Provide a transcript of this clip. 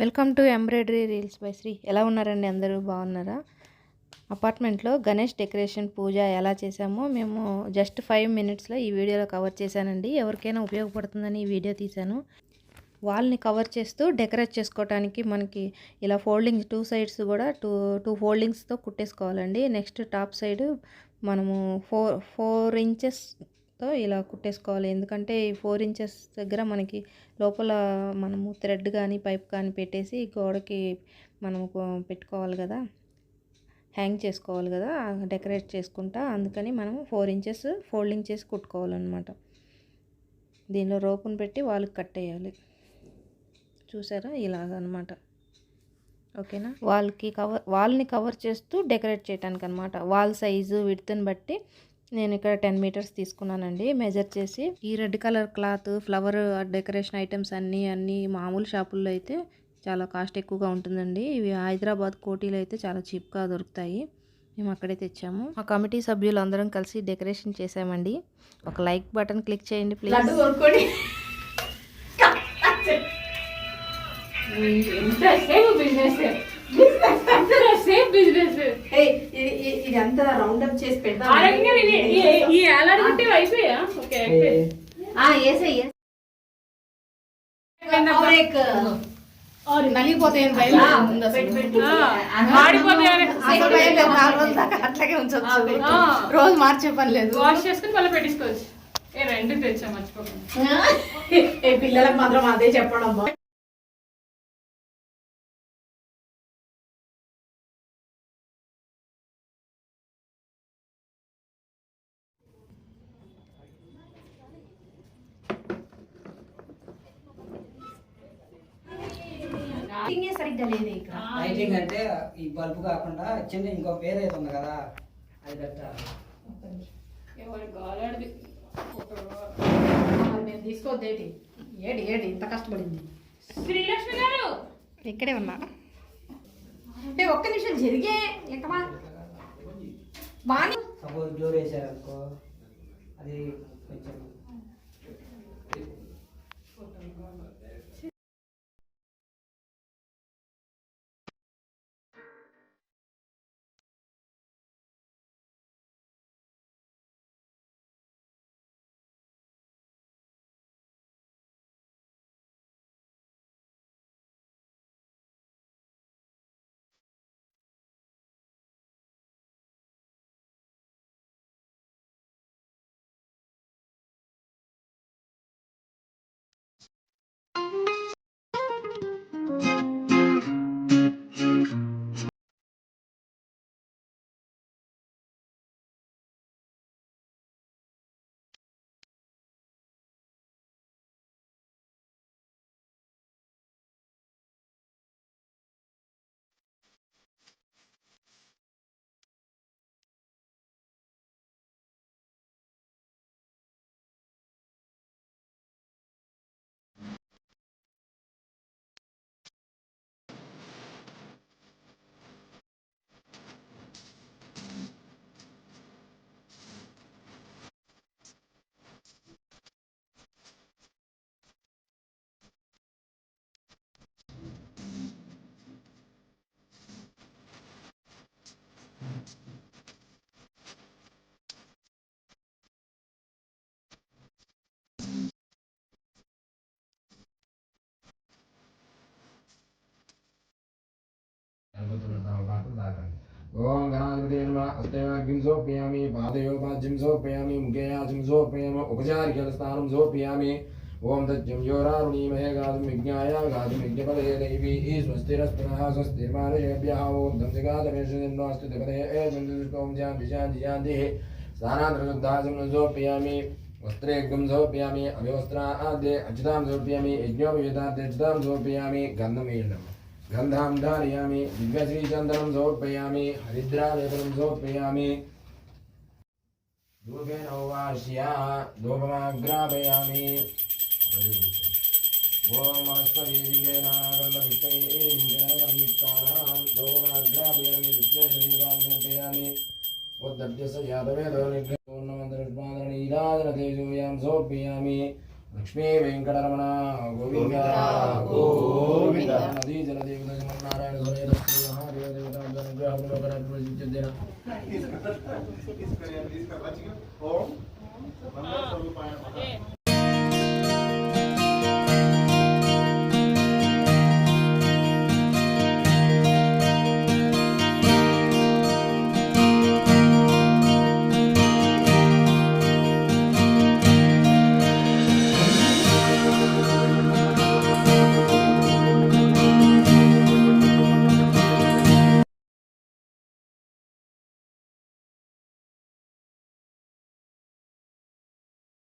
Welcome to embroidery reels by Sri. ఎలా ఉన్నారండి? అందరూ బాగున్నారా? అపార్ట్మెంట్లో గణేష్ డెకరేషన్ పూజ ఎలా చేసామో మేము జస్ట్ 5 మినిట్స్లో ఈ వీడియోలో కవర్ చేశానండి. ఎవరికైనా ఉపయోగపడుతుందని ఈ వీడియో తీశాను. వాల్ని కవర్ చేస్తూ డెకరేట్ చేసుకోవడానికి మనకి ఇలా ఫోల్డింగ్ 2 సైడ్స్ కూడా టూ ఫోల్డింగ్స్తో కుట్టేసుకోవాలండి. నెక్స్ట్ టాప్ సైడ్ మనము 4 ఇంచెస్తో ఇలా కుట్టేసుకోవాలి. ఎందుకంటే ఈ 4 ఇంచెస్ దగ్గర మనకి లోపల మనము థ్రెడ్ కానీ పైప్ కానీ పెట్టేసి గోడకి మనము పెట్టుకోవాలి కదా, హ్యాంగ్ చేసుకోవాలి కదా డెకరేట్ చేసుకుంటా. అందుకని మనం 4 ఇంచెస్ ఫోల్డింగ్ చేసి కుట్టుకోవాలన్నమాట. దీనిలో రోపును పెట్టి వాళ్ళకి కట్టేయాలి. చూసారా? ఇలాగనమాట. ఓకేనా? వాల్ని కవర్ చేస్తూ డెకరేట్ చేయడానికి అనమాట. వాల్ సైజు విడ్త్ని బట్టి నేను ఇక్కడ 10 మీటర్స్ తీసుకున్నానండి మెజర్ చేసి. ఈ red colour cloth, flower decoration items అన్నీ మామూలు షాపుల్లో అయితే చాలా కాస్ట్ ఎక్కువగా ఉంటుందండి. ఇవి హైదరాబాద్ కోటీలో అయితే చాలా చీప్గా దొరుకుతాయి. మేము అక్కడే తెచ్చాము. మా కమిటీ సభ్యులు అందరం కలిసి డెకరేషన్ చేసామండి. ఒక లైక్ బటన్ క్లిక్ చేయండి ప్లీజ్. ఇది అంతా రౌండ్ అప్ చేసి పెడతాం. అట్లాగే ఉంచొచ్చు, రోజు మార్చే పని లేదు. వాష్ చేసుకుని మళ్ళీ పెట్టించుకోవచ్చు. రెండు తెచ్చా మర్చిపోకుండా. పిల్లలకు మాత్రం అదే చెప్పడం. సరిగ్గా లేదు ఇక్కడ. లైటింగ్ అంటే ఈ బల్బు కాకుండా చిన్న ఇంకో వేరే ఉంది కదా, అది పెట్టాలి. మేము తీసుకోవద్దేటి. ఏడి ఇంత కష్టపడింది. శ్రీలక్ష్మి గారు ఇక్కడే ఉన్నా. అంటే ఒక్క నిమిషం జరిగే బాగా. సపోజ్ డోర్ వేసారనుకో, అది కొంచెం ओम गणाधिपते नमः अष्टैवाग्निं सोपयामि पादयोपाज्यं सोपयामि मुखेयाज्यं सोपयामि उपचारिकस्नानं सोपयामि ओम तज्जं योरारुणीमहे गातुं विज्ञाय गातुं विज्ञपदे दैवी स्वस्तिरस्पुनः स्वस्तिर्मानुषेभ्यः ओम धंसिकातमेषन्नोऽस्तु देवते एवं शान्तिः स्नानान्तरशुद्धासं सोपयामि वस्त्रेग्ं सोपयामि अभिवस्त्राद्ये अच्युतां सोपयामि यज्ञोपयुताद्ये अच्युतां सोपयामि गन्धमीर्णम् गंधां धारयामि दिव्यश्रीचन्दनं समर्पयामि हरिद्रालेपनं समर्पयामि धूपेन उवास्य धूपमाग्रापयामि ओम हस्पतिर्येण गन्धपुष्पैर्येण संयुक्तानां धूपमाग्रापयामि विद्येशरीरां समर्पयामि उद्धव्यस्य यादवेदो निर्गुणमन्त्रपुष्पादनीराजनतेजोयां समर्पयामि लक्ष्मी वेंकटरमण गोविंद गोविंद नदी जल రాహుల